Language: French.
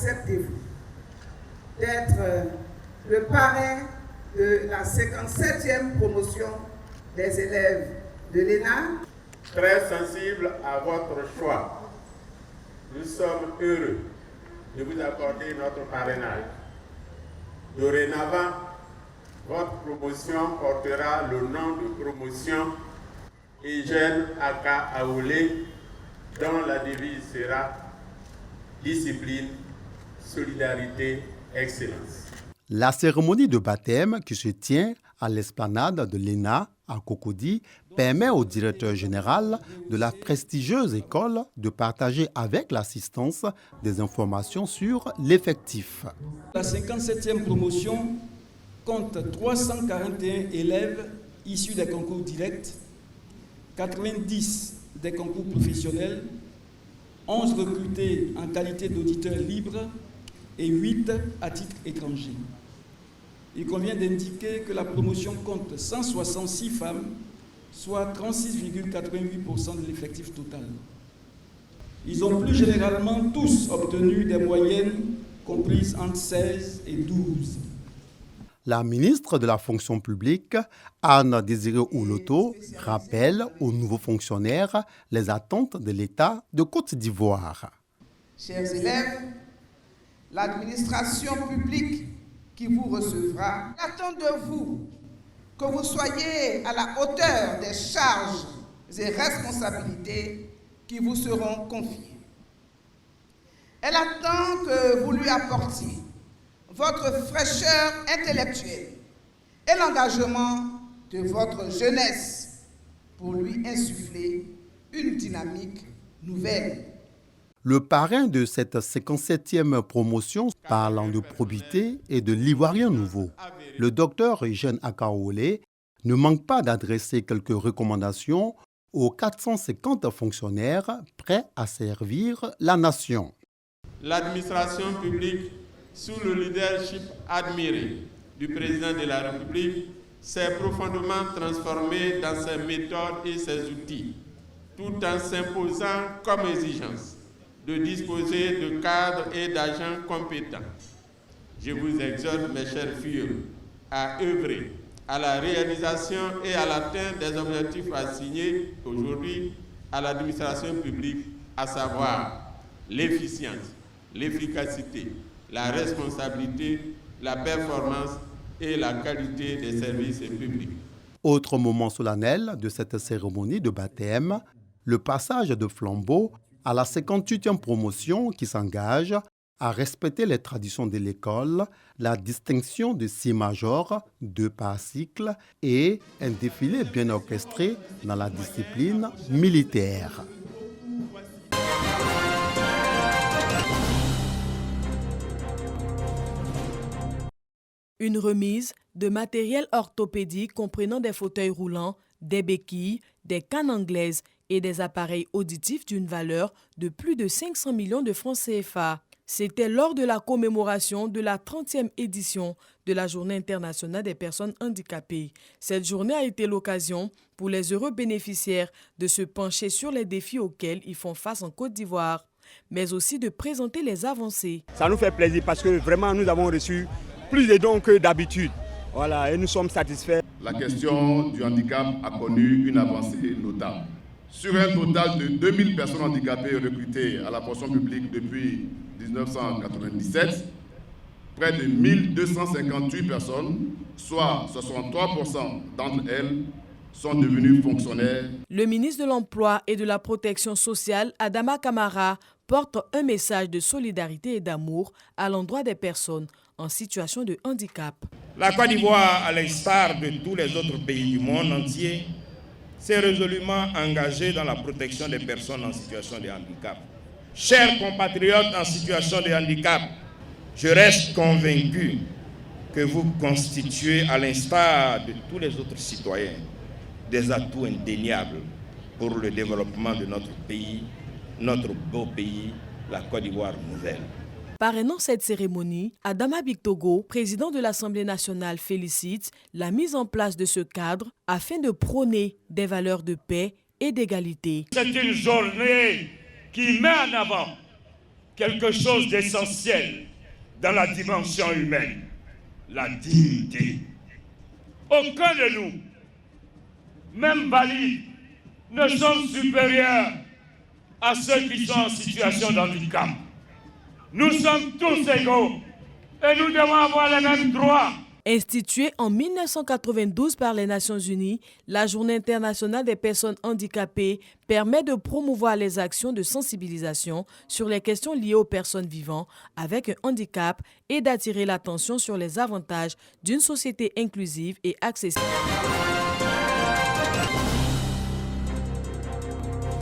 acceptez-vous d'être le parrain de la 57e promotion des élèves de l'ENA? Très sensible à votre choix, nous sommes heureux de vous accorder notre parrainage. Dorénavant, votre promotion portera le nom de promotion Eugène Aka Aoulé, dont la devise sera discipline, solidarité, excellence. La cérémonie de baptême qui se tient à l'esplanade de l'ENA à Cocody permet au directeur général de la prestigieuse école de partager avec l'assistance des informations sur l'effectif. La 57e promotion compte 341 élèves issus des concours directs, 90 des concours professionnels, 11 recrutés en qualité d'auditeurs libres et 8 à titre étranger. Il convient d'indiquer que la promotion compte 166 femmes, soit 36,88% de l'effectif total. Ils ont plus généralement tous obtenu des moyennes comprises entre 16 et 12. La ministre de la fonction publique, Anne Désiré Ouloto, rappelle aux nouveaux fonctionnaires les attentes de l'État de Côte d'Ivoire. Chers élèves, l'administration publique qui vous recevra attend de vous que vous soyez à la hauteur des charges et responsabilités qui vous seront confiées. Elle attend que vous lui apportiez votre fraîcheur intellectuelle et l'engagement de votre jeunesse pour lui insuffler une dynamique nouvelle. Le parrain de cette 57e promotion, parlant de probité et de l'ivoirien nouveau, le docteur Eugène Aka Aoulé, ne manque pas d'adresser quelques recommandations aux 450 fonctionnaires prêts à servir la nation. L'administration publique, sous le leadership admiré du président de la République, s'est profondément transformée dans ses méthodes et ses outils, tout en s'imposant comme exigence de disposer de cadres et d'agents compétents. Je vous exhorte, mes chers filles, à œuvrer à la réalisation et à l'atteinte des objectifs assignés aujourd'hui à l'administration publique, à savoir l'efficience, l'efficacité, la responsabilité, la performance et la qualité des services publics. Autre moment solennel de cette cérémonie de baptême, le passage de flambeau à la 58e promotion qui s'engage à respecter les traditions de l'école, la distinction de 6 majors, 2 par cycle et un défilé bien orchestré dans la discipline militaire. Une remise de matériel orthopédique comprenant des fauteuils roulants, des béquilles, des cannes anglaises et des appareils auditifs d'une valeur de plus de 500 millions de francs CFA. C'était lors de la commémoration de la 30e édition de la Journée internationale des personnes handicapées. Cette journée a été l'occasion pour les heureux bénéficiaires de se pencher sur les défis auxquels ils font face en Côte d'Ivoire, mais aussi de présenter les avancées. Ça nous fait plaisir parce que vraiment nous avons reçu plus de dons que d'habitude. Voilà, et nous sommes satisfaits. La question du handicap a connu une avancée notable. Sur un total de 2000 personnes handicapées recrutées à la fonction publique depuis 1997, près de 1258 personnes, soit 63% d'entre elles, sont devenues fonctionnaires. Le ministre de l'Emploi et de la Protection sociale, Adama Kamara, porte un message de solidarité et d'amour à l'endroit des personnes en situation de handicap. La Côte d'Ivoire, à l'instar de tous les autres pays du monde entier, s'est résolument engagée dans la protection des personnes en situation de handicap. Chers compatriotes en situation de handicap, je reste convaincu que vous constituez, à l'instar de tous les autres citoyens, des atouts indéniables pour le développement de notre pays, notre beau pays, la Côte d'Ivoire nouvelle. Parrainant cette cérémonie, Adama Bictogo, président de l'Assemblée nationale, félicite la mise en place de ce cadre afin de prôner des valeurs de paix et d'égalité. C'est une journée qui met en avant quelque chose d'essentiel dans la dimension humaine, la dignité. Aucun de nous, même valides, ne sont supérieurs à ceux qui sont en situation de handicap. Nous sommes tous égaux et nous devons avoir les mêmes droits. Instituée en 1992 par les Nations Unies, la Journée internationale des personnes handicapées permet de promouvoir les actions de sensibilisation sur les questions liées aux personnes vivant avec un handicap et d'attirer l'attention sur les avantages d'une société inclusive et accessible.